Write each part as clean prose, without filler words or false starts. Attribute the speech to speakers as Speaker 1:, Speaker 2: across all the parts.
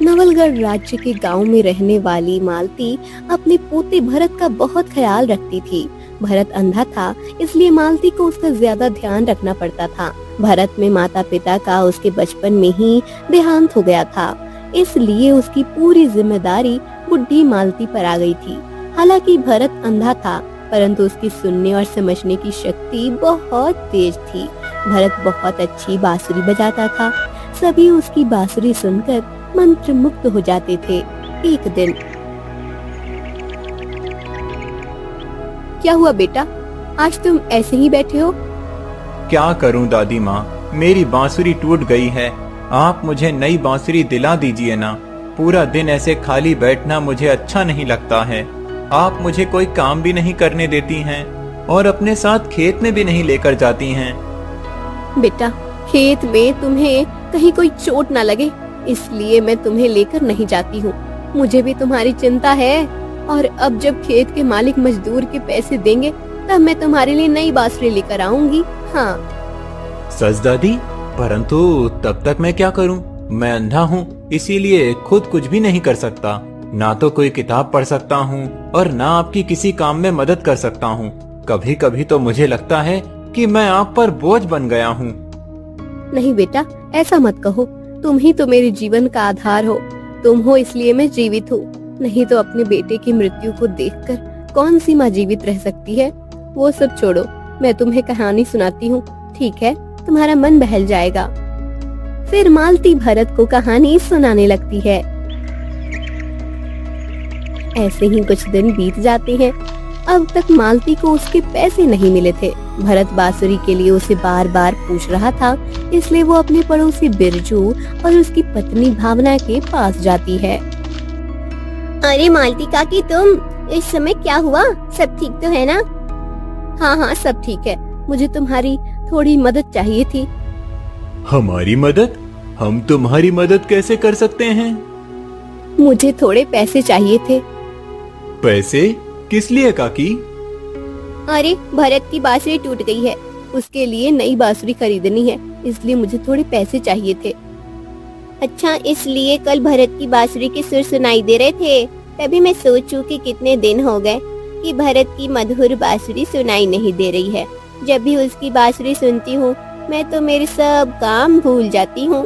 Speaker 1: नवलगढ़ राज्य के गांव में रहने वाली मालती अपने पोते भरत का बहुत ख्याल रखती थी। भरत अंधा था, इसलिए मालती को उसका ज्यादा ध्यान रखना पड़ता था। भरत में माता पिता का उसके बचपन में ही देहांत हो गया था, इसलिए उसकी पूरी जिम्मेदारी बुढ़ी मालती पर आ गई थी। हालांकि भरत अंधा था, परंतु उसकी सुनने और समझने की शक्ति बहुत तेज थी। भरत बहुत अच्छी बांसुरी बजाता था। सभी उसकी बांसुरी सुनकर मंत्र मुक्त हो जाते थे। एक दिन, क्या हुआ बेटा, आज तुम ऐसे ही बैठे हो?
Speaker 2: क्या करूं दादी माँ, मेरी बांसुरी टूट गई है। आप मुझे नई बांसुरी दिला दीजिए ना। पूरा दिन ऐसे खाली बैठना मुझे अच्छा नहीं लगता है। आप मुझे कोई काम भी नहीं करने देती हैं और अपने साथ खेत में भी नहीं लेकर जाती हैं।
Speaker 1: बेटा, खेत में तुम्हें कहीं कोई चोट ना लगे, इसलिए मैं तुम्हें लेकर नहीं जाती हूँ। मुझे भी तुम्हारी चिंता है, और अब जब खेत के मालिक मजदूर के पैसे देंगे तब मैं तुम्हारे लिए नई बांसुरी लेकर आऊंगी। हाँ।
Speaker 2: सच दादी, परंतु तब तक मैं क्या करूं? मैं अंधा हूं, इसीलिए खुद कुछ भी नहीं कर सकता। ना तो कोई किताब पढ़ सकता हूं और ना आपकी किसी काम में मदद कर सकता हूं। कभी कभी तो मुझे लगता है कि मैं आप पर बोझ बन गया हूं।
Speaker 1: नहीं बेटा, ऐसा मत कहो। तुम ही तो मेरे जीवन का आधार हो। तुम हो इसलिए मैं जीवित हूँ, नहीं तो अपने बेटे की मृत्यु को देखकर कौन सी माँ जीवित रह सकती है। वो सब छोड़ो, मैं तुम्हें कहानी सुनाती हूँ, ठीक है? तुम्हारा मन बहल जाएगा। फिर मालती भरत को कहानी सुनाने लगती है। ऐसे ही कुछ दिन बीत जाते हैं। अब तक मालती को उसके पैसे नहीं मिले थे। भरत बांसुरी के लिए उसे बार बार पूछ रहा था, इसलिए वो अपने पड़ोसी बिरजू और उसकी पत्नी भावना के पास जाती है। अरे मालती काकी, तुम इस समय क्या हुआ? सब ठीक तो है ना? हाँ हाँ, सब ठीक है। मुझे तुम्हारी थोड़ी मदद चाहिए थी।
Speaker 2: हमारी मदद? हम तुम्हारी मदद कैसे कर सकते हैं?
Speaker 1: मुझे थोड़े पैसे चाहिए थे।
Speaker 2: पैसे? किस लिए काकी?
Speaker 1: अरे भरत की बांसुरी टूट गई है, उसके लिए नई बांसुरी खरीदनी है, इसलिए मुझे थोड़े पैसे चाहिए थे। अच्छा, इसलिए कल भरत की बांसुरी के सुर सुनाई दे रहे थे, तभी मैं सोचूं कि कितने दिन हो गए कि भरत की मधुर बांसुरी सुनाई नहीं दे रही है। जब भी उसकी बांसुरी सुनती हूँ मैं तो मेरे सब काम भूल जाती हूँ।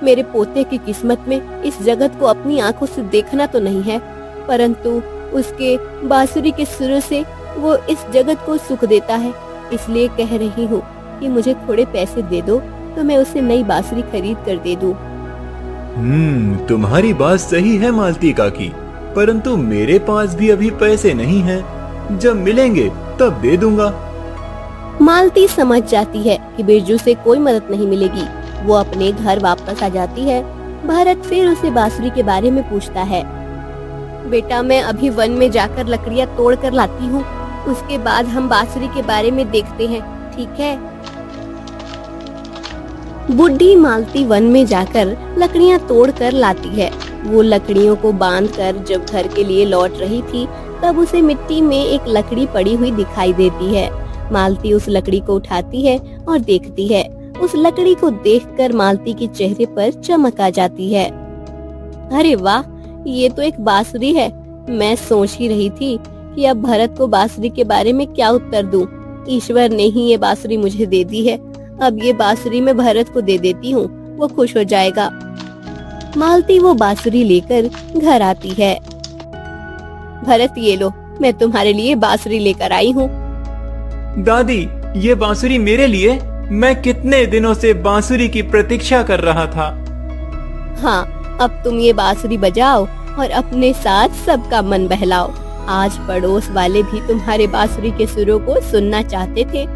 Speaker 1: मेरे पोते की किस्मत में इस जगत को अपनी आंखों से देखना तो नहीं है, परंतु उसके बांसुरी के सुरों से वो इस जगत को सुख देता है। इसलिए कह रही हूँ कि मुझे थोड़े पैसे दे दो तो मैं उसे नई बांसुरी खरीद कर दे दूँ।
Speaker 2: तुम्हारी बात सही है मालती काकी, परंतु मेरे पास भी अभी पैसे नहीं हैं। जब मिलेंगे तब दे दूंगा।
Speaker 1: मालती समझ जाती है कि बिरजू से कोई मदद नहीं मिलेगी। वो अपने घर वापस आ जाती है। भरत फिर उसे बांसुरी के बारे में पूछता है। बेटा, मैं अभी वन में जाकर लकड़ियाँ तोड़ कर लाती हूँ, उसके बाद हम बांसुरी के बारे में देखते हैं, ठीक है? बुढ़ी मालती वन में जाकर लकड़ियाँ तोड़ कर लाती है। वो लकड़ियों को बांधकर जब घर के लिए लौट रही थी, तब उसे मिट्टी में एक लकड़ी पड़ी हुई दिखाई देती है। मालती उस लकड़ी को उठाती है और देखती है। उस लकड़ी को देखकर मालती के चेहरे पर चमक आ जाती है। अरे वाह, ये तो एक बांसुरी है। मैं सोच ही रही थी कि अब भरत को बांसुरी के बारे में क्या उत्तर दूं। ईश्वर ने ही ये बांसुरी मुझे दे दी है। अब ये बांसुरी मैं भरत को दे देती हूँ, वो खुश हो जाएगा। मालती वो बांसुरी लेकर घर आती है। भरत, ये लो, मैं तुम्हारे लिए बांसुरी लेकर आई हूँ।
Speaker 2: दादी, ये बांसुरी मेरे लिए? मैं कितने दिनों से बांसुरी की प्रतीक्षा कर रहा था।
Speaker 1: हाँ, अब तुम ये बांसुरी बजाओ और अपने साथ सबका मन बहलाओ। आज पड़ोस वाले भी तुम्हारे बांसुरी के सुरों को सुनना चाहते थे।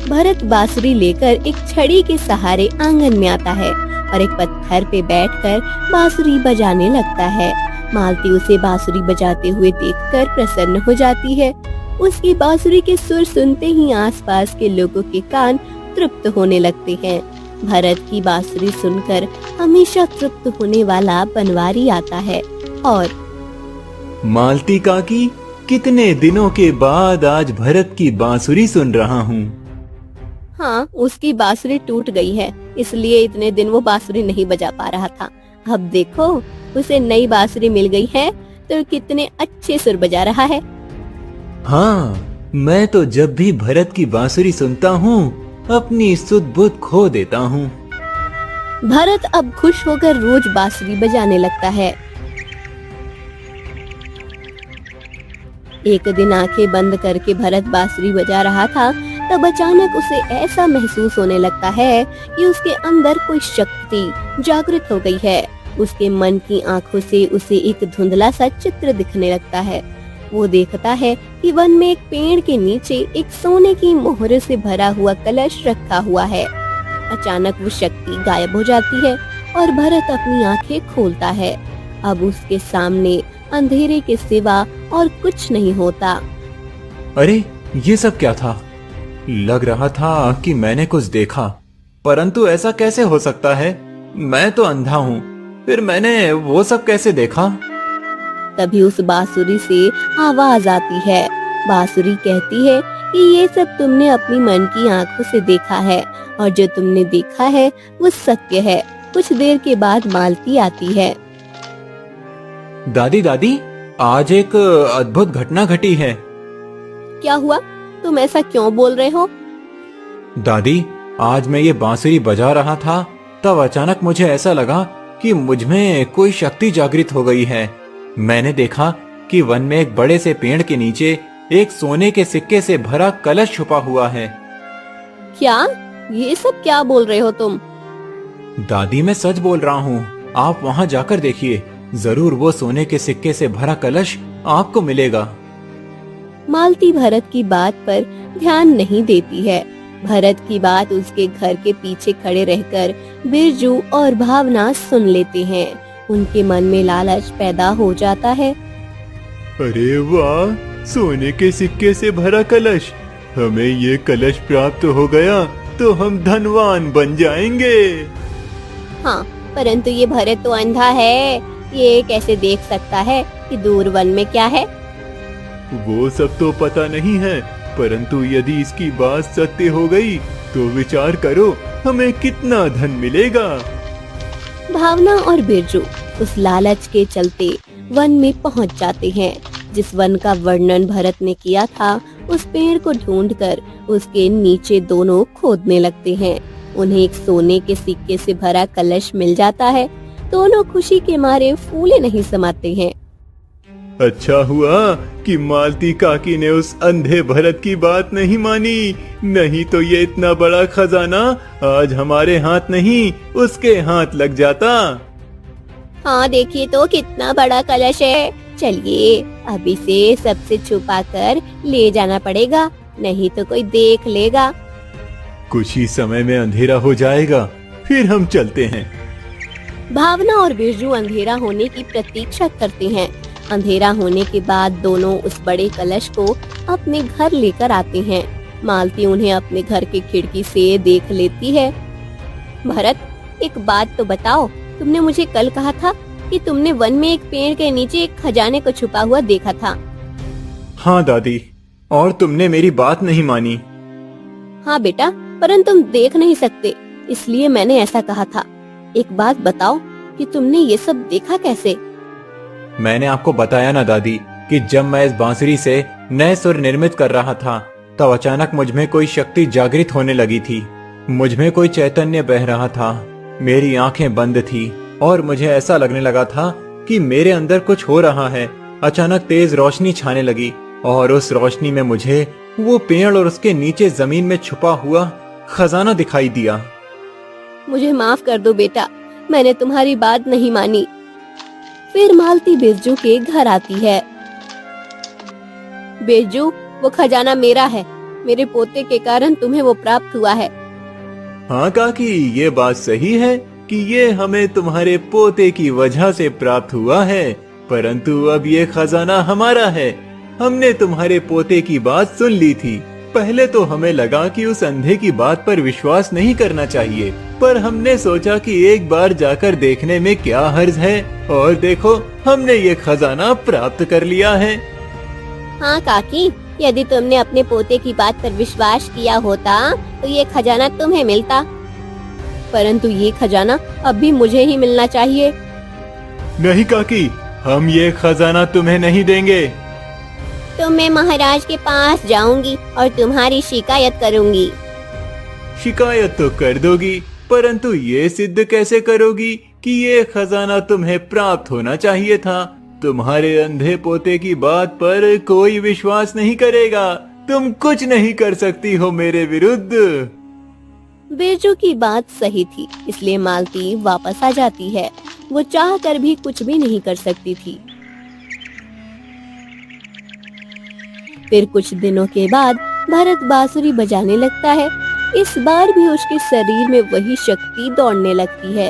Speaker 1: भरत बांसुरी लेकर एक छड़ी के सहारे आंगन में आता है और एक पत्थर पे बैठकर बांसुरी बजाने लगता है। मालती उसे बांसुरी बजाते हुए देखकर प्रसन्न हो जाती है। उसकी बांसुरी के सुर सुनते ही आसपास के लोगों के कान तृप्त होने लगते हैं। भरत की बांसुरी सुनकर हमेशा तृप्त होने वाला बनवारी आता है और
Speaker 2: मालती काकी, कितने दिनों के बाद आज भरत की बांसुरी सुन रहा हूँ।
Speaker 1: हाँ, उसकी बांसुरी टूट गई है, इसलिए इतने दिन वो बांसुरी नहीं बजा पा रहा था। अब देखो, उसे नई बांसुरी मिल गई है तो कितने अच्छे सुर बजा रहा है।
Speaker 2: हाँ, मैं तो जब भी भरत की बांसुरी सुनता हूँ अपनी सुध बुध खो देता हूँ।
Speaker 1: भरत अब खुश होकर रोज बांसुरी बजाने लगता है। एक दिन आंखें बंद करके भरत बांसुरी बजा रहा था, तब अचानक उसे ऐसा महसूस होने लगता है कि उसके अंदर कोई शक्ति जागृत हो गई है। उसके मन की आंखों से उसे एक धुंधला सा चित्र दिखने लगता है। वो देखता है कि वन में एक पेड़ के नीचे एक सोने की मोहरों से भरा हुआ कलश रखा हुआ है। अचानक वो शक्ति गायब हो जाती है और भरत अपनी आंखें खोलता है। अब उसके सामने अंधेरे के सिवा और कुछ नहीं होता।
Speaker 2: अरे, ये सब क्या था? लग रहा था कि मैंने कुछ देखा, परंतु ऐसा कैसे हो सकता है? मैं तो अंधा हूँ, फिर मैंने वो सब कैसे देखा?
Speaker 1: तभी उस बांसुरी से आवाज आती है। बांसुरी कहती है कि ये सब तुमने अपनी मन की आंखों से देखा है और जो तुमने देखा है वो सत्य है। कुछ देर के बाद मालती आती है।
Speaker 2: दादी दादी, आज एक अद्भुत घटना घटी है।
Speaker 1: क्या हुआ? तुम ऐसा क्यों बोल रहे हो?
Speaker 2: दादी, आज मैं ये बांसुरी बजा रहा था, तब अचानक मुझे ऐसा लगा कि मुझ में कोई शक्ति जागृत हो गई है। मैंने देखा कि वन में एक बड़े से पेड़ के नीचे एक सोने के सिक्के से भरा कलश छुपा हुआ है।
Speaker 1: क्या? ये सब क्या बोल रहे हो तुम?
Speaker 2: दादी, मैं सच बोल रहा हूँ। आप वहाँ जाकर देखिए, जरूर वो सोने के सिक्के से भरा कलश आपको मिलेगा।
Speaker 1: मालती भरत की बात पर ध्यान नहीं देती है। भरत की बात उसके घर के पीछे खड़े रहकर बिरजू और भावना सुन लेते हैं। उनके मन में लालच पैदा हो जाता है।
Speaker 2: अरे वाह, सोने के सिक्के से भरा कलश! हमें ये कलश प्राप्त हो गया तो हम धनवान बन जाएंगे।
Speaker 1: हाँ, परंतु ये भरत तो अंधा है, ये कैसे देख सकता है कि दूर वन में क्या है?
Speaker 2: वो सब तो पता नहीं है, परंतु यदि इसकी बात सत्य हो गई तो विचार करो, हमें कितना धन मिलेगा।
Speaker 1: भावना और बिरजू उस लालच के चलते वन में पहुंच जाते हैं। जिस वन का वर्णन भरत ने किया था, उस पेड़ को ढूंढकर उसके नीचे दोनों खोदने लगते हैं। उन्हें एक सोने के सिक्के से भरा कलश मिल जाता है। दोनों खुशी के मारे फूले नहीं समाते हैं।
Speaker 2: अच्छा हुआ कि मालती काकी ने उस अंधे भरत की बात नहीं मानी, नहीं तो ये इतना बड़ा खजाना आज हमारे हाथ नहीं उसके हाथ लग जाता।
Speaker 1: हाँ, देखिए तो कितना बड़ा कलश है। चलिए अब इसे सबसे छुपा कर ले जाना पड़ेगा, नहीं तो कोई देख लेगा।
Speaker 2: कुछ ही समय में अंधेरा हो जाएगा, फिर हम चलते हैं।
Speaker 1: भावना और बिरजू अंधेरा होने की प्रतीक्षा करते हैं। अंधेरा होने के बाद दोनों उस बड़े कलश को अपने घर लेकर आते हैं। मालती उन्हें अपने घर की खिड़की से देख लेती है। भरत, एक बात तो बताओ, तुमने मुझे कल कहा था कि तुमने वन में एक पेड़ के नीचे एक खजाने को छुपा हुआ देखा था।
Speaker 2: हाँ दादी, और तुमने मेरी बात नहीं मानी।
Speaker 1: हाँ बेटा, परंतु तुम देख नहीं सकते, इसलिए मैंने ऐसा कहा था। एक बात बताओ कि तुमने ये सब देखा कैसे?
Speaker 2: मैंने आपको बताया ना दादी कि जब मैं इस बांसुरी से नए सुर निर्मित कर रहा था, तब अचानक मुझ में कोई शक्ति जागृत होने लगी थी। मुझ में कोई चैतन्य बह रहा था। मेरी आंखें बंद थी और मुझे ऐसा लगने लगा था कि मेरे अंदर कुछ हो रहा है। अचानक तेज रोशनी छाने लगी और उस रोशनी में मुझे वो पेड़ और उसके नीचे जमीन में छुपा हुआ खजाना दिखाई दिया।
Speaker 1: मुझे माफ कर दो बेटा, मैंने तुम्हारी बात नहीं मानी। फिर मालती बिरजू के घर आती है। बिरजू, वो खजाना मेरा है। मेरे पोते के कारण तुम्हें वो प्राप्त हुआ है।
Speaker 2: हाँ काकी, ये बात सही है कि ये हमें तुम्हारे पोते की वजह से प्राप्त हुआ है, परंतु अब ये खजाना हमारा है। हमने तुम्हारे पोते की बात सुन ली थी। पहले तो हमें लगा कि उस अंधे की बात पर विश्वास नहीं करना चाहिए, पर हमने सोचा कि एक बार जाकर देखने में क्या हर्ज है, और देखो हमने ये खजाना प्राप्त कर लिया है।
Speaker 1: हाँ काकी, यदि तुमने अपने पोते की बात पर विश्वास किया होता तो ये खजाना तुम्हें मिलता, परंतु ये खजाना अब भी मुझे ही मिलना चाहिए।
Speaker 2: नहीं काकी, हम ये खजाना तुम्हें नहीं देंगे।
Speaker 1: तो मैं महाराज के पास जाऊंगी और तुम्हारी शिकायत करूंगी।
Speaker 2: शिकायत तो कर दोगी, परंतु ये सिद्ध कैसे करोगी कि ये खजाना तुम्हें प्राप्त होना चाहिए था? तुम्हारे अंधे पोते की बात पर कोई विश्वास नहीं करेगा। तुम कुछ नहीं कर सकती हो मेरे विरुद्ध।
Speaker 1: बिरजू की बात सही थी, इसलिए मालती वापस आ जाती है। वो चाह कर भी कुछ भी नहीं कर सकती थी। फिर कुछ दिनों के बाद भरत बांसुरी बजाने लगता है। इस बार भी उसके शरीर में वही शक्ति दौड़ने लगती है।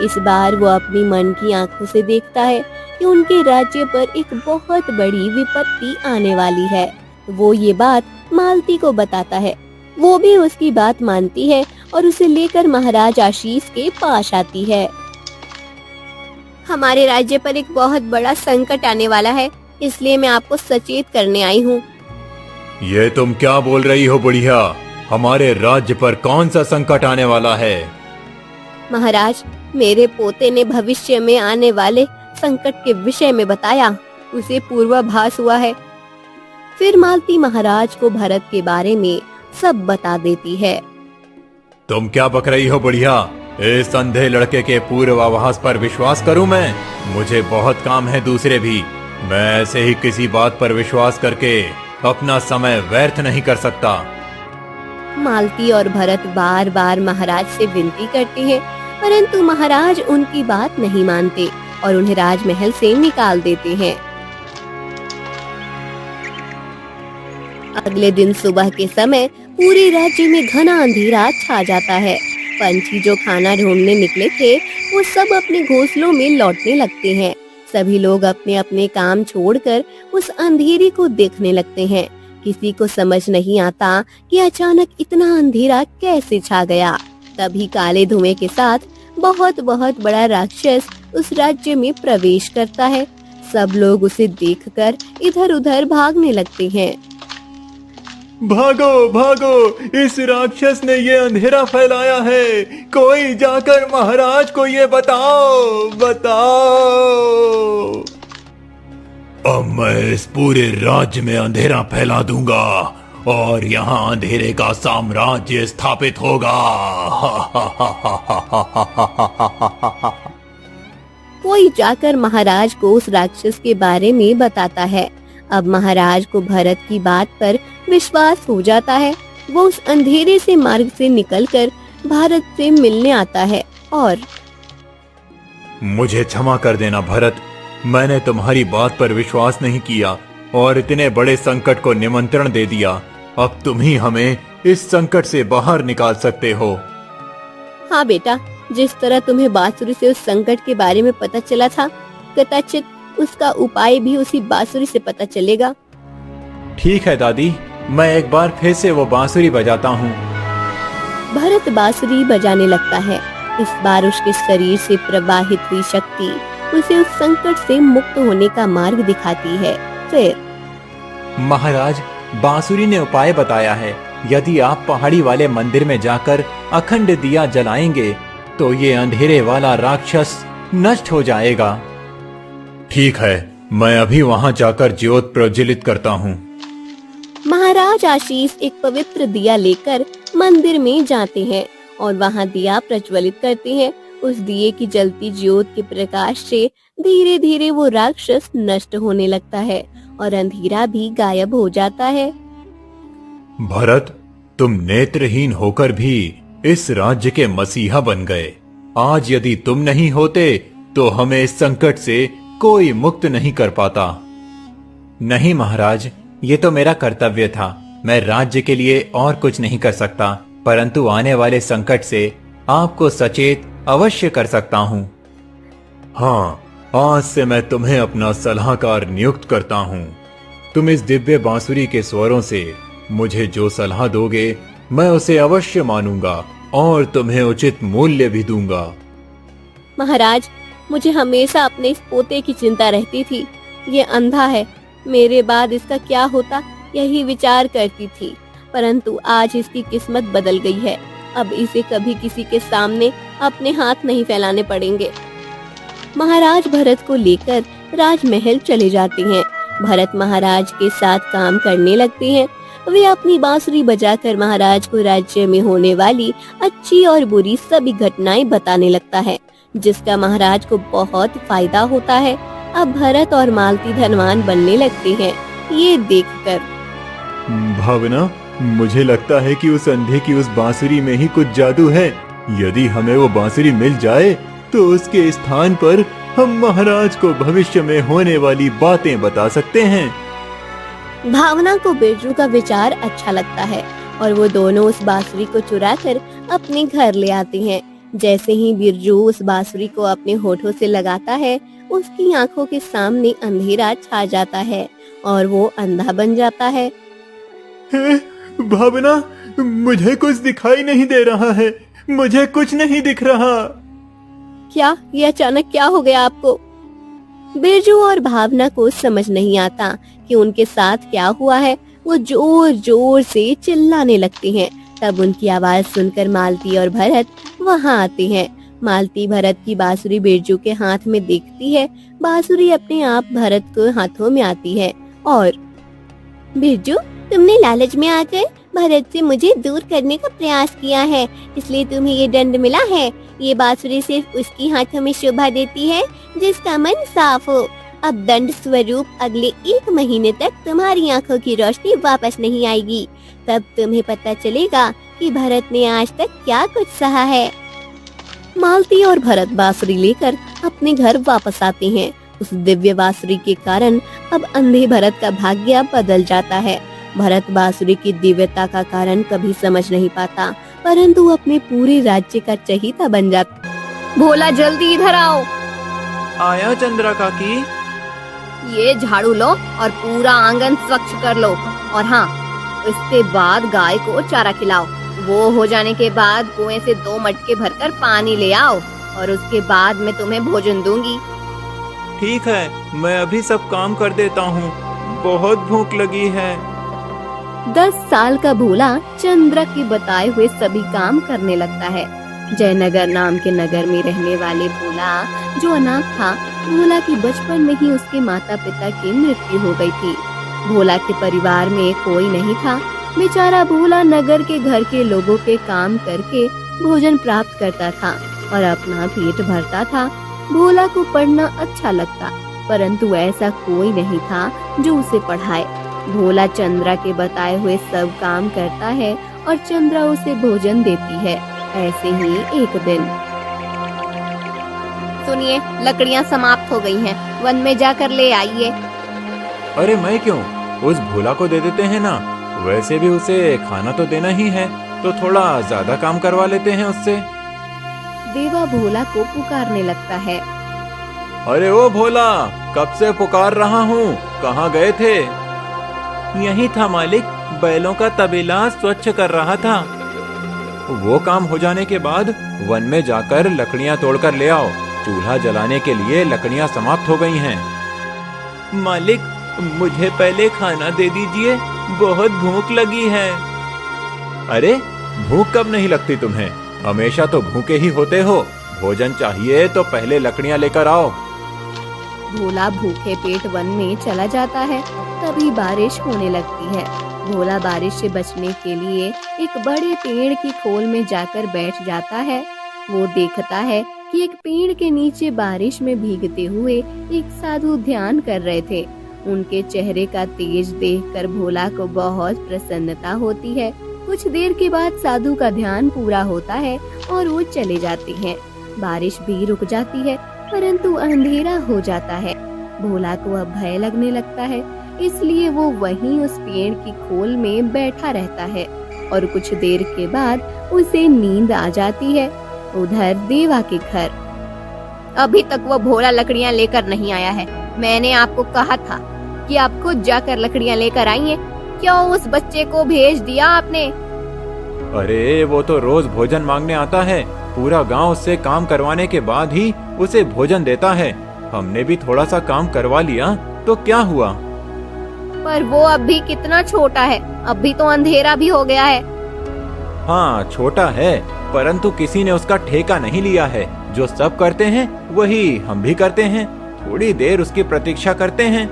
Speaker 1: इस बार वो अपनी मन की आंखों से देखता है कि उनके राज्य पर एक बहुत बड़ी विपत्ति आने वाली है। वो ये बात मालती को बताता है। वो भी उसकी बात मानती है और उसे लेकर महाराज आशीष के पास आती है। हमारे राज्य पर एक बहुत बड़ा संकट आने वाला है, इसलिए मैं आपको सचेत करने आई हूँ।
Speaker 2: ये तुम क्या बोल रही हो बुढ़िया? हमारे राज्य पर कौन सा संकट आने वाला है?
Speaker 1: महाराज, मेरे पोते ने भविष्य में आने वाले संकट के विषय में बताया। उसे पूर्वाभास हुआ है। फिर मालती महाराज को भरत के बारे में सब बता देती है।
Speaker 2: तुम क्या बक रही हो बुढ़िया? इस अंधे लड़के के पूर्वाभास पर विश्वास करूं मैं? मुझे बहुत काम है दूसरे भी। मैं ऐसे ही किसी बात पर विश्वास करके अपना समय व्यर्थ नहीं कर सकता।
Speaker 1: मालती और भरत बार बार महाराज से विनती करते हैं, परंतु महाराज उनकी बात नहीं मानते और उन्हें राजमहल से निकाल देते हैं। अगले दिन सुबह के समय पूरे राज्य में घना अंधेरा छा जाता है। पंछी जो खाना ढूंढने निकले थे वो सब अपने घोंसलों में लौटने लगते हैं। सभी लोग अपने अपने काम छोड़कर उस अंधेरे को देखने लगते हैं। किसी को समझ नहीं आता कि अचानक इतना अंधेरा कैसे छा गया। तभी काले धुएं के साथ बहुत बहुत बड़ा राक्षस उस राज्य में प्रवेश करता है। सब लोग उसे देखकर इधर उधर भागने लगते हैं।
Speaker 2: भागो भागो, इस राक्षस ने ये अंधेरा फैलाया है। कोई जाकर महाराज को ये बताओ बताओ। अब मैं इस पूरे राज्य में अंधेरा फैला दूंगा और यहाँ अंधेरे का साम्राज्य स्थापित होगा।
Speaker 1: कोई जाकर महाराज को उस राक्षस के बारे में बताता है। अब महाराज को भरत की बात पर विश्वास हो जाता है। वो उस अंधेरे से मार्ग से निकलकर भारत से मिलने आता है और
Speaker 2: मुझे क्षमा कर देना भरत, मैंने तुम्हारी बात पर विश्वास नहीं किया और इतने बड़े संकट को निमंत्रण दे दिया। अब तुम ही हमें इस संकट से बाहर निकाल सकते हो।
Speaker 1: हाँ बेटा, जिस तरह तुम्हें बांसुरी से उस संकट के बारे में पता चला था, कदाचित उसका उपाय भी उसी बांसुरी से पता चलेगा।
Speaker 2: ठीक है दादी, मैं एक बार फिर से वो बांसुरी बजाता हूँ।
Speaker 1: भरत बांसुरी बजाने लगता है। इस बार उसके शरीर से प्रवाहित हुई शक्ति उसे उस संकट से मुक्त होने का मार्ग दिखाती है। फिर
Speaker 2: महाराज, बांसुरी ने उपाय बताया है। यदि आप पहाड़ी वाले मंदिर में जाकर अखंड दिया जलाएंगे तो ये अंधेरे वाला राक्षस नष्ट हो जाएगा। ठीक है, मैं अभी वहाँ जाकर ज्योत प्रज्वलित करता हूँ।
Speaker 1: महाराज आशीष एक पवित्र दिया लेकर मंदिर में जाते हैं और वहाँ दिया प्रज्वलित करते हैं। उस दिए की जलती ज्योत के प्रकाश से धीरे धीरे वो राक्षस नष्ट होने लगता है और अंधेरा भी गायब हो जाता है।
Speaker 2: भरत, तुम नेत्रहीन होकर भी इस राज्य के मसीहा बन गए। आज यदि तुम नहीं होते तो हमें इस संकट से कोई मुक्त नहीं कर पाता। नहीं महाराज, ये तो मेरा कर्तव्य था। मैं राज्य के लिए और कुछ नहीं कर सकता, परंतु आने वाले संकट से आपको सचेत अवश्य कर सकता हूँ। हाँ, आज से मैं तुम्हें अपना सलाहकार नियुक्त करता हूँ। तुम इस दिव्य बांसुरी के स्वरों से मुझे जो सलाह दोगे मैं उसे अवश्य मानूंगा और तुम्हें उचित मूल्य भी दूंगा।
Speaker 1: महाराज, मुझे हमेशा अपने इस पोते की चिंता रहती थी। ये अंधा है, मेरे बाद इसका क्या होता यही विचार करती थी, परंतु आज इसकी किस्मत बदल गई है। अब इसे कभी किसी के सामने अपने हाथ नहीं फैलाने पड़ेंगे। महाराज भरत को लेकर राजमहल चले जाते हैं। भरत महाराज के साथ काम करने लगते हैं। वे अपनी बांसुरी बजाकर महाराज को राज्य में होने वाली अच्छी और बुरी सभी घटनाएं बताने लगता है, जिसका महाराज को बहुत फायदा होता है। अब भरत और मालती धनवान बनने लगते हैं। ये देखकर
Speaker 2: भावना, मुझे लगता है कि उस अंधे की उस बांसुरी में ही कुछ जादू है। यदि हमें वो बांसुरी मिल जाए तो उसके स्थान पर हम महाराज को भविष्य में होने वाली बातें बता सकते हैं।
Speaker 1: भावना को बिरजू का विचार अच्छा लगता है और वो दोनों उस बांसुरी को चुराकर अपने घर ले आते हैं। जैसे ही बिरजू उस बांसुरी को अपने होठों से लगाता है, उसकी आंखों के सामने अंधेरा छा जाता है और वो अंधा बन जाता है।
Speaker 2: भावना, मुझे कुछ दिखाई नहीं दे रहा है, मुझे कुछ नहीं दिख रहा।
Speaker 1: क्या ये अचानक क्या हो गया आपको? बिरजू और भावना को समझ नहीं आता कि उनके साथ क्या हुआ है। वो जोर जोर से चिल्लाने लगते हैं। तब उनकी आवाज सुनकर मालती और भरत वहाँ आते हैं। मालती भरत की बांसुरी बिरजू के हाथ में देखती है। बांसुरी अपने आप भरत के हाथों में आती है और बिरजू, तुमने लालच में आकर भरत से मुझे दूर करने का प्रयास किया है, इसलिए तुम्हें ये दंड मिला है। ये बांसुरी सिर्फ उसकी हाथों में शोभा देती है जिसका मन साफ हो। अब दंड स्वरूप अगले 1 महीने तक तुम्हारी आंखों की रोशनी वापस नहीं आएगी। तब तुम्हें पता चलेगा कि भरत ने आज तक क्या कुछ सहा है। मालती और भरत बांसुरी लेकर अपने घर वापस आते हैं। उस दिव्य बांसुरी के कारण अब अंधे भरत का भाग्य बदल जाता है। भरत बांसुरी की दिव्यता का कारण कभी समझ नहीं पाता, परंतु अपने पूरे राज्य का चहीता बन जाता। भोला, जल्दी इधर आओ।
Speaker 2: आया चंद्रा काकी।
Speaker 1: ये झाड़ू लो और पूरा आंगन स्वच्छ कर लो, और हाँ, इसके बाद गाय को चारा खिलाओ। वो हो जाने के बाद कुएं से 2 मटके भरकर पानी ले आओ और उसके बाद मैं तुम्हें भोजन दूंगी।
Speaker 2: ठीक है, मैं अभी सब काम कर देता हूँ, बहुत भूख लगी है।
Speaker 1: 10 साल का भोला चंद्रा के बताए हुए सभी काम करने लगता है। जयनगर नाम के नगर में रहने वाले भोला, जो अनाथ था, भोला की बचपन में ही उसके माता पिता की मृत्यु हो गई थी। भोला के परिवार में कोई नहीं था। बेचारा भोला नगर के घर के लोगों के काम करके भोजन प्राप्त करता था और अपना पेट भरता था। भोला को पढ़ना अच्छा लगता, परंतु ऐसा कोई नहीं था जो उसे पढ़ाए। भोला चंद्रा के बताए हुए सब काम करता है और चंद्रा उसे भोजन देती है। ऐसे ही एक दिन, सुनिए, लकड़ियाँ समाप्त हो गई हैं, वन में जाकर ले आइए।
Speaker 2: अरे मैं क्यों, उस भोला को दे देते हैं ना, वैसे भी उसे खाना तो देना ही है, तो थोड़ा ज्यादा काम करवा लेते हैं उससे।
Speaker 1: देवा भोला को पुकारने लगता है।
Speaker 2: अरे ओ भोला, कब से पुकार रहा हूँ, कहाँ गए थे? यही था मालिक, बैलों का तबेला स्वच्छ कर रहा था। वो काम हो जाने के बाद वन में जाकर लकड़ियाँ तोड़कर ले आओ, चूल्हा जलाने के लिए लकड़ियाँ समाप्त हो गई हैं। मालिक, मुझे पहले खाना दे दीजिए, बहुत भूख लगी है। अरे, भूख कब नहीं लगती तुम्हें, हमेशा तो भूखे ही होते हो। भोजन चाहिए तो पहले लकड़ियाँ लेकर आओ।
Speaker 1: भोला भूखे पेट वन में चला जाता है। तभी बारिश होने लगती है। भोला बारिश से बचने के लिए एक बड़े पेड़ की खोल में जाकर बैठ जाता है। वो देखता है कि एक पेड़ के नीचे बारिश में भीगते हुए एक साधु ध्यान कर रहे थे। उनके चेहरे का तेज देखकर भोला को बहुत प्रसन्नता होती है। कुछ देर के बाद साधु का ध्यान पूरा होता है और वो चले जाते हैं। बारिश भी रुक जाती है, परंतु अंधेरा हो जाता है। भोला को अब भय लगने लगता है, इसलिए वो वहीं उस पेड़ की खोल में बैठा रहता है और कुछ देर के बाद उसे नींद आ जाती है। उधर देवा के घर, अभी तक वो भोला लकड़ियाँ लेकर नहीं आया है। मैंने आपको कहा था कि आप खुद जाकर लकड़ियाँ लेकर आइए, क्यों उस बच्चे को भेज दिया आपने?
Speaker 2: अरे, वो तो रोज भोजन मांगने आता है, पूरा गांव उससे काम करवाने के बाद ही उसे भोजन देता है। हमने भी थोड़ा सा काम करवा लिया तो क्या हुआ?
Speaker 1: पर वो अभी कितना छोटा है, अभी तो अंधेरा भी हो गया है।
Speaker 2: हाँ, छोटा है, परंतु किसी ने उसका ठेका नहीं लिया है। जो सब करते हैं वही हम भी करते हैं। थोड़ी देर उसकी प्रतीक्षा करते हैं।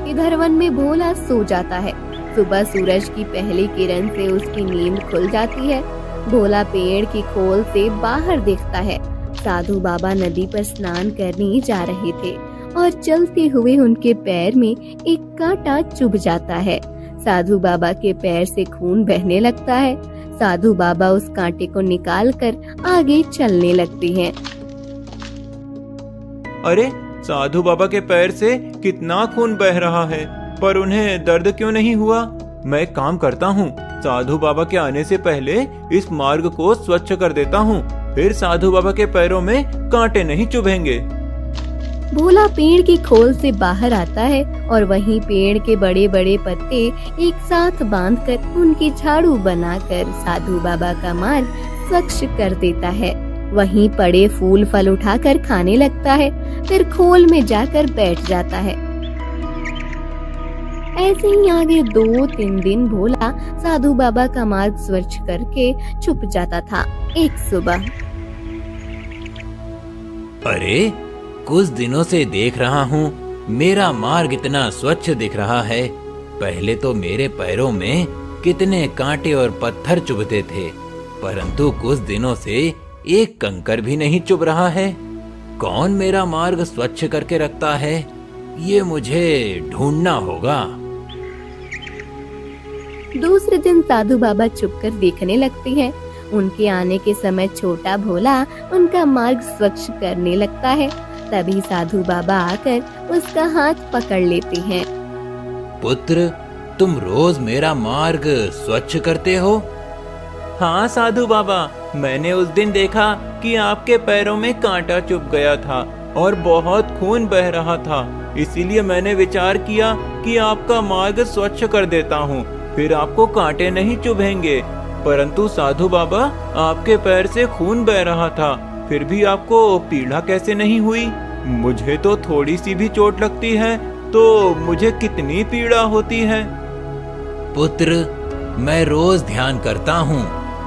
Speaker 1: इधर वन में भोला सो जाता है। सुबह सूरज की पहली किरण से उसकी नींद खुल जाती है। भोला पेड़ की खोल से बाहर देखता है। साधु बाबा नदी पर स्नान करने जा रहे थे और चलते हुए उनके पैर में एक कांटा चुभ जाता है। साधु बाबा के पैर से खून बहने लगता है। साधु बाबा उस कांटे को निकालकर आगे चलने लगते हैं।
Speaker 2: अरे, साधु बाबा के पैर से कितना खून बह रहा है, पर उन्हें दर्द क्यों नहीं हुआ? मैं एक काम करता हूँ, साधु बाबा के आने से पहले इस मार्ग को स्वच्छ कर देता हूँ, फिर साधु बाबा के पैरों में कांटे नहीं चुभेंगे।
Speaker 1: भोला पेड़ की खोल से बाहर आता है और वहीं पेड़ के बड़े बड़े पत्ते एक साथ बांधकर उनकी झाड़ू बनाकर साधु बाबा का मार्ग स्वच्छ कर देता है। वहीं पड़े फूल फल उठाकर खाने लगता है, फिर खोल में जाकर बैठ जाता है। ऐसे ही आगे 2-3 दिन भोला साधु बाबा का मार्ग स्वच्छ करके छुप जाता था। एक सुबह,
Speaker 2: अरे, कुछ दिनों से देख रहा हूँ मेरा मार्ग इतना स्वच्छ दिख रहा है। पहले तो मेरे पैरों में कितने कांटे और पत्थर चुभते थे, परंतु कुछ दिनों से एक कंकर भी नहीं चुभ रहा है। कौन मेरा मार्ग स्वच्छ करके रखता है? ये मुझे ढूंढना होगा।
Speaker 1: दूसरे दिन साधु बाबा छुपकर देखने लगते हैं। उनके आने के समय छोटा भोला उनका मार्ग स्वच्छ करने लगता है। तभी साधु बाबा आकर उसका हाथ पकड़ लेते हैं।
Speaker 2: पुत्र, तुम रोज मेरा मार्ग स्वच्छ करते हो? हाँ साधु बाबा, मैंने उस दिन देखा कि आपके पैरों में कांटा चुभ गया था और बहुत खून बह रहा था, इसीलिए मैंने विचार किया कि आपका मार्ग स्वच्छ कर देता हूँ, फिर आपको कांटे नहीं चुभेंगे। परंतु साधु बाबा, आपके पैर से खून बह रहा था, फिर भी आपको पीड़ा कैसे नहीं हुई? मुझे तो थोड़ी सी भी चोट लगती है तो मुझे कितनी पीड़ा होती है। पुत्र, मैं रोज ध्यान करता हूँ,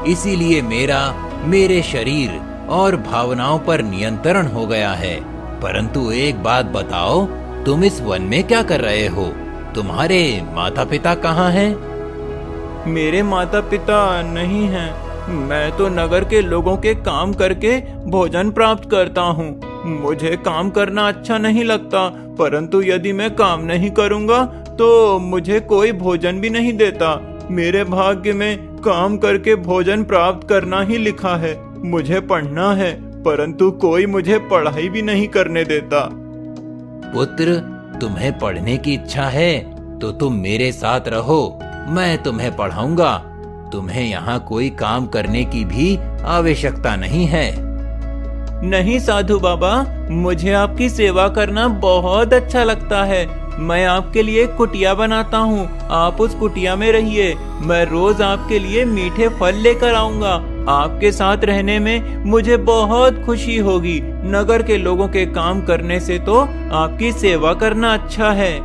Speaker 2: इसीलिए मेरे शरीर और भावनाओं पर नियंत्रण हो गया है। परंतु एक बात बताओ, तुम इस वन में क्या कर रहे हो? तुम्हारे माता पिता कहाँ हैं? मेरे माता पिता नहीं हैं। मैं तो नगर के लोगों के काम करके भोजन प्राप्त करता हूँ। मुझे काम करना अच्छा नहीं लगता, परंतु यदि मैं काम नहीं करूँगा तो मुझे कोई भोजन भी नहीं देता। मेरे भाग्य में काम करके भोजन प्राप्त करना ही लिखा है। मुझे पढ़ना है, परंतु कोई मुझे पढ़ाई भी नहीं करने देता। पुत्र, तुम्हें पढ़ने की इच्छा है तो तुम मेरे साथ रहो, मैं तुम्हें पढ़ाऊंगा। तुम्हें यहाँ कोई काम करने की भी आवश्यकता नहीं है। नहीं साधु बाबा, मुझे आपकी सेवा करना बहुत अच्छा लगता है। मैं आपके लिए कुटिया बनाता हूँ, आप उस कुटिया में रहिए। मैं रोज आपके लिए मीठे फल लेकर आऊंगा। आपके साथ रहने में मुझे बहुत खुशी होगी। नगर के लोगों के काम करने से तो आपकी सेवा करना अच्छा है।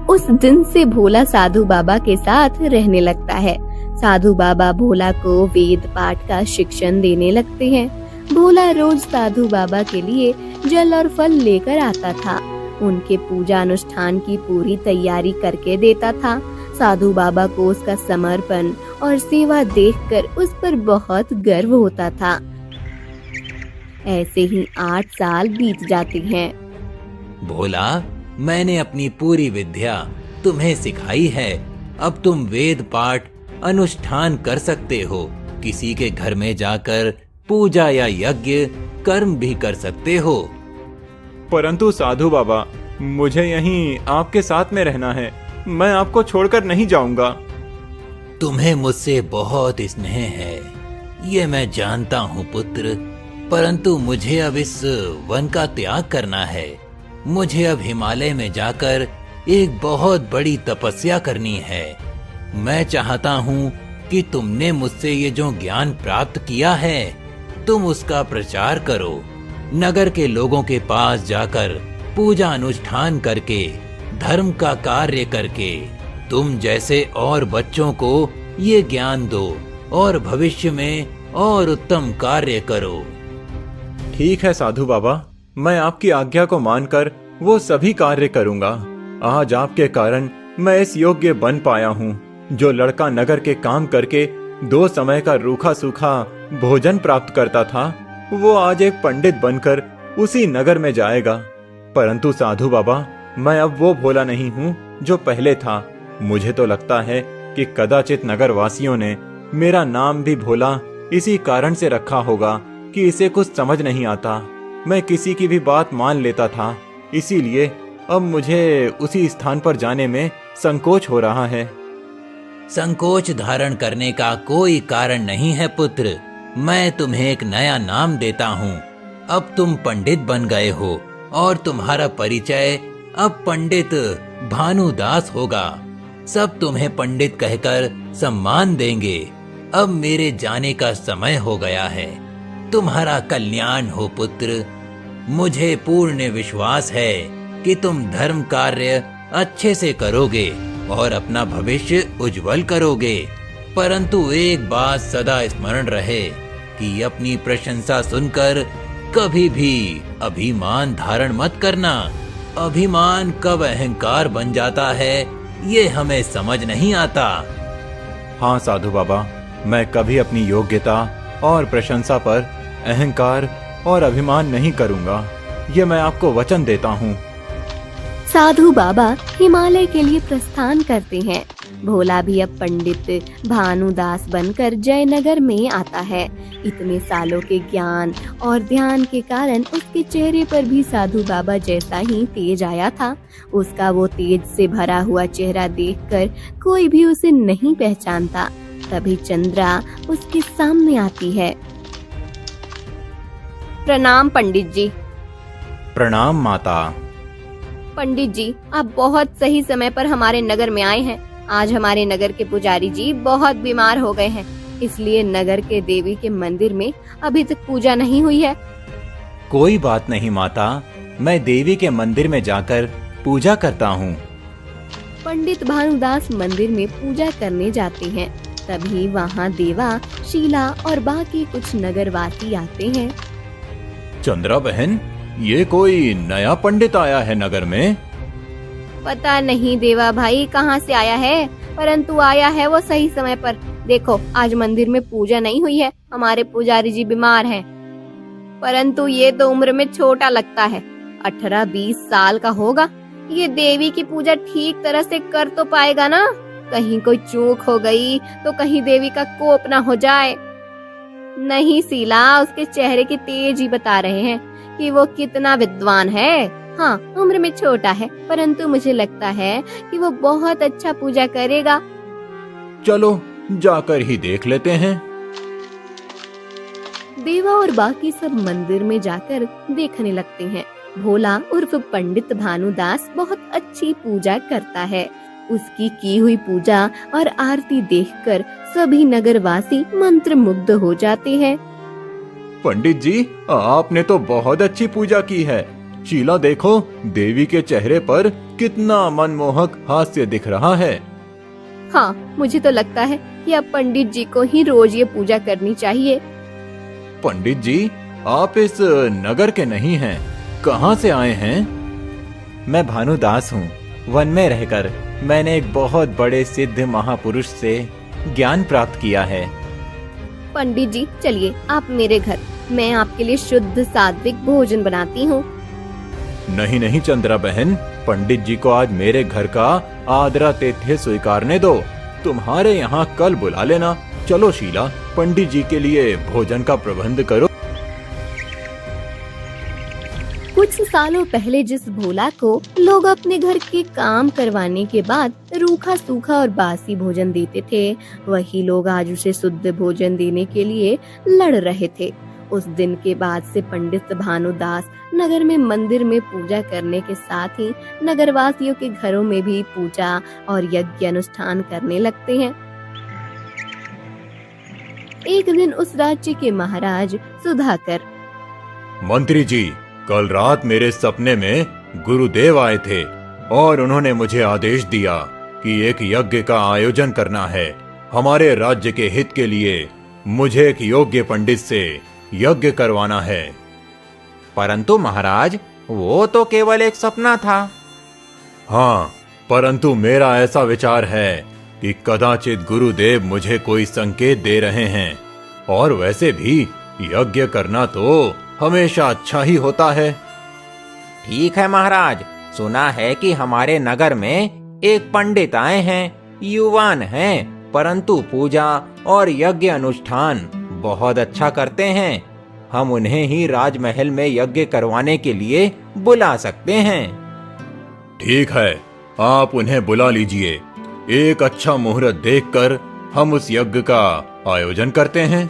Speaker 1: उस दिन से भोला साधु बाबा के साथ रहने लगता है। साधु बाबा भोला को वेद पाठ का शिक्षण देने लगते हैं। भोला रोज साधु बाबा के लिए जल और फल लेकर आता था। उनके पूजा अनुष्ठान की पूरी तैयारी करके देता था। साधु बाबा को उसका समर्पण और सेवा देखकर उस पर बहुत गर्व होता था। ऐसे ही 8 साल बीत जाते हैं।
Speaker 2: भोला, मैंने अपनी पूरी विद्या तुम्हें सिखाई है। अब तुम वेद पाठ अनुष्ठान कर सकते हो। किसी के घर में जाकर पूजा या यज्ञ कर्म भी कर सकते हो। परंतु साधु बाबा, मुझे यहीं आपके साथ में रहना है। मैं आपको छोड़कर नहीं जाऊंगा। तुम्हें मुझसे बहुत स्नेह है, ये मैं जानता हूँ पुत्र, परंतु मुझे अब इस वन का त्याग करना है। मुझे अब हिमालय में जाकर एक बहुत बड़ी तपस्या करनी है। मैं चाहता हूँ कि तुमने मुझसे ये जो ज्ञान प्राप्त किया है, तुम उसका प्रचार करो। नगर के लोगों के पास जाकर पूजा अनुष्ठान करके, धर्म का कार्य करके तुम जैसे और बच्चों को ये ज्ञान दो और भविष्य में
Speaker 3: और उत्तम कार्य करो।
Speaker 2: ठीक है साधु बाबा, मैं आपकी आज्ञा को मानकर वो सभी कार्य करूंगा। आज आपके कारण मैं इस योग्य बन पाया हूँ। जो लड़का नगर के काम करके 2 समय का रूखा सूखा भोजन प्राप्त करता था, वो आज एक पंडित बनकर उसी नगर में जाएगा। परंतु साधु बाबा, मैं अब वो भोला नहीं हूँ जो पहले था। मुझे तो लगता है कि कदाचित नगर वासियों ने मेरा नाम भी भोला इसी कारण से रखा होगा कि इसे कुछ समझ नहीं आता। मैं किसी की भी बात मान लेता था, इसीलिए अब मुझे उसी स्थान पर जाने में संकोच हो रहा है।
Speaker 3: संकोच धारण करने का कोई कारण नहीं है पुत्र। मैं तुम्हें एक नया नाम देता हूँ। अब तुम पंडित बन गए हो और तुम्हारा परिचय अब पंडित भानुदास होगा। सब तुम्हें पंडित कहकर सम्मान देंगे। अब मेरे जाने का समय हो गया है। तुम्हारा कल्याण हो पुत्र। मुझे पूर्ण विश्वास है कि तुम धर्म कार्य अच्छे से करोगे और अपना भविष्य उज्जवल करोगे। परंतु एक बात सदा स्मरण रहे कि अपनी प्रशंसा सुनकर कभी भी अभिमान धारण मत करना। अभिमान कब अहंकार बन जाता है, ये हमें समझ नहीं आता।
Speaker 2: हाँ साधु बाबा, मैं कभी अपनी योग्यता और प्रशंसा पर अहंकार और अभिमान नहीं करूंगा। ये मैं आपको वचन देता हूँ।
Speaker 1: साधु बाबा हिमालय के लिए प्रस्थान करते हैं। भोला भी अब पंडित भानुदास बनकर जयनगर में आता है। इतने सालों के ज्ञान और ध्यान के कारण उसके चेहरे पर भी साधु बाबा जैसा ही तेज आया था। उसका वो तेज से भरा हुआ चेहरा देखकर कोई भी उसे नहीं पहचानता। तभी चंद्रा उसके सामने आती है। प्रणाम पंडित जी।
Speaker 2: प्रणाम माता।
Speaker 1: पंडित जी, आप बहुत सही समय पर हमारे नगर में आए हैं। आज हमारे नगर के पुजारी जी बहुत बीमार हो गए हैं, इसलिए नगर के देवी के मंदिर में अभी तक पूजा नहीं हुई है।
Speaker 2: कोई बात नहीं माता, मैं देवी के मंदिर में जाकर पूजा करता हूँ।
Speaker 1: पंडित भानुदास मंदिर में पूजा करने जाते हैं। तभी वहाँ देवा, शीला और बाकी कुछ नगरवासी आते हैं।
Speaker 2: चंद्रा बहन, ये कोई नया पंडित आया है नगर में?
Speaker 1: पता नहीं देवा भाई कहाँ से आया है, परंतु आया है वो सही समय पर। देखो, आज मंदिर में पूजा नहीं हुई है, हमारे पुजारी जी बीमार हैं। परंतु ये तो उम्र में छोटा लगता है, 18-20 साल का होगा। ये देवी की पूजा ठीक तरह से कर तो पाएगा ना? कहीं कोई चूक हो गई तो कहीं देवी का कोप ना हो जाए। नहीं शीला, उसके चेहरे की तेज ही बता रहे हैं कि वो कितना विद्वान है। हाँ, उम्र में छोटा है, परंतु मुझे लगता है कि वो बहुत अच्छा पूजा करेगा।
Speaker 2: चलो जाकर ही देख लेते हैं।
Speaker 1: देवा और बाकी सब मंदिर में जाकर देखने लगते हैं। भोला उर्फ पंडित भानुदास बहुत अच्छी पूजा करता है। उसकी की हुई पूजा और आरती देखकर सभी नगरवासी मंत्रमुग्ध हो जाते हैं।
Speaker 2: पंडित जी, आपने तो बहुत अच्छी पूजा की है। शीला देखो, देवी के चेहरे पर कितना मनमोहक हास्य दिख रहा है।
Speaker 1: हाँ, मुझे तो लगता है कि अब पंडित जी को ही रोज ये पूजा करनी चाहिए।
Speaker 2: पंडित जी, आप इस नगर के नहीं हैं, कहाँ से आए हैं? मैं भानुदास हूँ। वन में रहकर मैंने एक बहुत बड़े सिद्ध महापुरुष से ज्ञान प्राप्त किया है।
Speaker 1: पंडित जी, चलिए आप मेरे घर, मैं आपके लिए शुद्ध सात्विक भोजन बनाती हूँ।
Speaker 2: नहीं नहीं चंद्रा बहन, पंडित जी को आज मेरे घर का आदरातिथ्य स्वीकारने दो। तुम्हारे यहाँ कल बुला लेना। चलो शीला, पंडित जी के लिए भोजन का प्रबंध करो।
Speaker 1: कुछ सालों पहले जिस भोला को लोग अपने घर के काम करवाने के बाद रूखा सूखा और बासी भोजन देते थे, वही लोग आज उसे शुद्ध भोजन देने के लिए लड़ रहे थे। उस दिन के बाद से पंडित भानुदास नगर में मंदिर में पूजा करने के साथ ही नगरवासियों के घरों में भी पूजा और यज्ञ अनुष्ठान करने लगते हैं। एक दिन उस राज्य के महाराज सुधाकर,
Speaker 2: मंत्री जी, कल रात मेरे सपने में गुरुदेव आए थे और उन्होंने मुझे आदेश दिया कि एक यज्ञ का आयोजन करना है। हमारे राज्य के हित के लिए मुझे एक योग्य पंडित से यज्ञ करवाना है।
Speaker 3: परंतु महाराज, वो तो केवल एक सपना था।
Speaker 2: हाँ, परंतु मेरा ऐसा विचार है कि कदाचित गुरुदेव मुझे कोई संकेत दे रहे हैं, और वैसे भी यज्ञ करना तो हमेशा अच्छा ही होता है।
Speaker 3: ठीक है महाराज, सुना है कि हमारे नगर में एक पंडित आए हैं, युवान हैं, परंतु पूजा और यज्ञ अनुष्ठान बहुत अच्छा करते हैं। हम उन्हें ही राजमहल में यज्ञ करवाने के लिए बुला सकते हैं।
Speaker 2: ठीक है, आप उन्हें बुला लीजिए। एक अच्छा मुहूर्त देखकर हम उस यज्ञ का आयोजन करते हैं।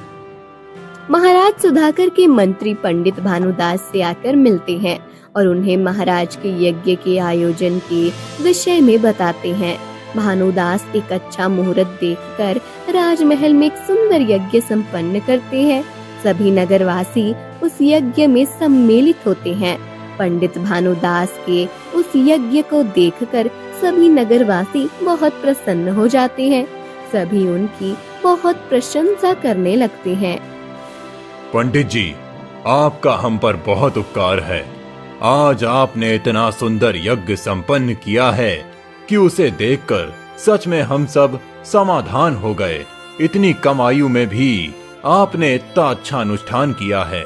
Speaker 1: महाराज सुधाकर के मंत्री पंडित भानुदास से आकर मिलते हैं और उन्हें महाराज के यज्ञ के आयोजन के विषय में बताते हैं। भानुदास एक अच्छा मुहूर्त देखकर राजमहल में एक सुंदर यज्ञ संपन्न करते हैं। सभी नगरवासी उस यज्ञ में सम्मिलित होते हैं। पंडित भानुदास के उस यज्ञ को देखकर सभी नगरवासी बहुत प्रसन्न हो जाते हैं। सभी उनकी बहुत प्रशंसा करने लगते हैं।
Speaker 2: पंडित जी, आपका हम पर बहुत उपकार है। आज आपने इतना सुंदर यज्ञ संपन्न किया है कि उसे देखकर सच में हम सब समाधान हो गए। इतनी कम आयु में भी आपने इतना अच्छा अनुष्ठान किया है।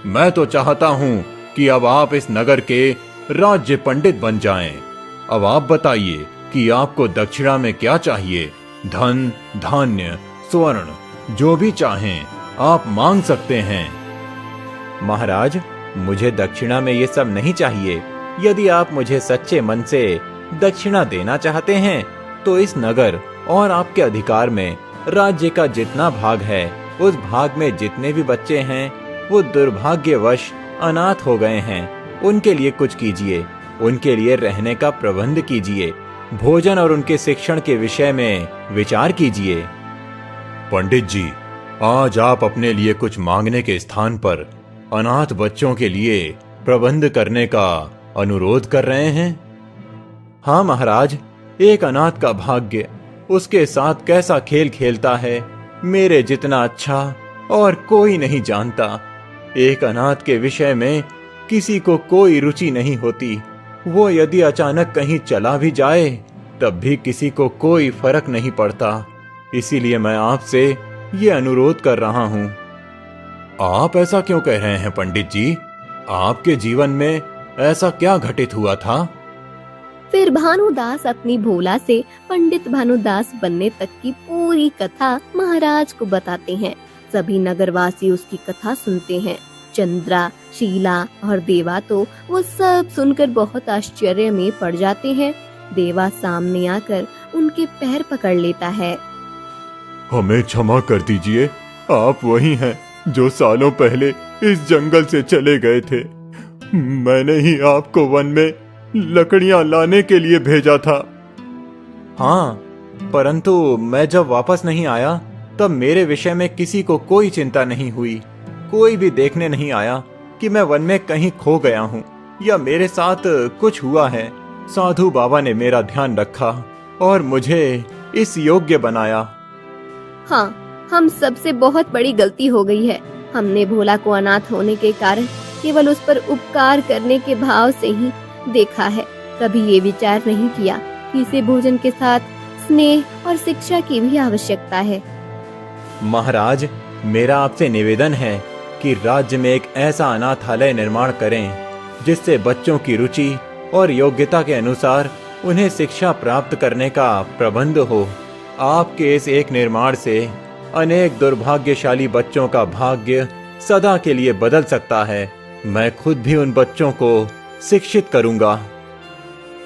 Speaker 2: मैं तो चाहता हूँ कि अब आप इस नगर के राज्य पंडित बन जाएं। अब आप बताइए कि आपको दक्षिणा में क्या चाहिए। धन, धान्य, स्वर्ण, जो भी चाहें आप मांग सकते हैं।
Speaker 3: महाराज, मुझे दक्षिणा में ये सब नहीं चाहिए। यदि आप मुझे सच्चे मन से दक्षिणा देना चाहते हैं तो इस नगर और आपके अधिकार में राज्य का जितना भाग है, उस भाग में जितने भी बच्चे हैं वो दुर्भाग्यवश अनाथ हो गए हैं, उनके लिए कुछ कीजिए। उनके लिए रहने का प्रबंध कीजिए। भोजन और उनके शिक्षण के विषय में विचार कीजिए।
Speaker 2: पंडित जी, आज आप अपने लिए कुछ मांगने के स्थान पर अनाथ बच्चों के लिए प्रबंध करने का अनुरोध कर रहे हैं।
Speaker 3: हाँ महाराज, एक अनाथ का भाग्य उसके साथ कैसा खेल खेलता है, मेरे जितना अच्छा और कोई नहीं जानता। एक अनाथ के विषय में किसी को कोई रुचि नहीं होती। वो यदि अचानक कहीं चला भी जाए तब भी किसी को कोई फर्क नहीं पड़ता। इसीलिए मैं आपसे ये अनुरोध कर रहा हूँ।
Speaker 2: आप ऐसा क्यों कह रहे हैं पंडित जी? आपके जीवन में ऐसा क्या घटित हुआ था?
Speaker 1: फिर भानुदास अपनी भोला से पंडित भानुदास बनने तक की पूरी कथा महाराज को बताते हैं। सभी नगरवासी उसकी कथा सुनते हैं। चंद्रा, शीला और देवा तो वो सब सुनकर बहुत आश्चर्य में पड़ जाते हैं। देवा सामने आकर उनके पैर पकड़ लेता है।
Speaker 2: हमें क्षमा कर दीजिए। आप वही हैं जो सालों पहले इस जंगल से चले गए थे। मैंने ही आपको वन में लकड़ियां लाने के लिए भेजा था।
Speaker 3: हाँ, परंतु मैं जब वापस नहीं आया तब मेरे विषय में किसी को कोई चिंता नहीं हुई। कोई भी देखने नहीं आया कि मैं वन में कहीं खो गया हूँ या मेरे साथ कुछ हुआ है। साधु बाबा ने मेरा ध्यान रखा और मुझे इस योग्य बनाया।
Speaker 1: हाँ, हम सबसे बहुत बड़ी गलती हो गई है। हमने भोला को अनाथ होने के कारण केवल उस पर उपकार करने के भाव से ही देखा है। कभी ये विचार नहीं किया कि इसे भोजन के साथ स्नेह और शिक्षा की भी आवश्यकता है।
Speaker 3: महाराज, मेरा आपसे निवेदन है कि राज्य में एक ऐसा अनाथालय निर्माण करें जिससे बच्चों की रुचि और योग्यता के अनुसार उन्हें शिक्षा प्राप्त करने का प्रबंध हो। आपके इस एक निर्माण से अनेक दुर्भाग्यशाली बच्चों का भाग्य सदा के लिए बदल सकता है। मैं खुद भी उन बच्चों को शिक्षित करूंगा।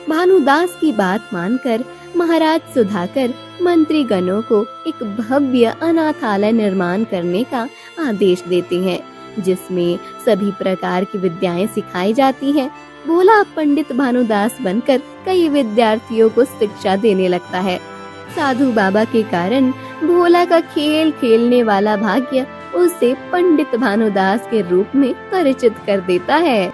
Speaker 1: भानुदास की बात मानकर महाराज सुधाकर मंत्री गणों को एक भव्य अनाथालय निर्माण करने का आदेश देते हैं, जिसमें सभी प्रकार की विद्याएं सिखाई जाती हैं। भोला पंडित भानुदास बनकर कई विद्यार्थियों को शिक्षा देने लगता है। साधु बाबा के कारण भोला का खेल खेलने वाला भाग्य उसे पंडित भानुदास के रूप में परिचित कर देता है।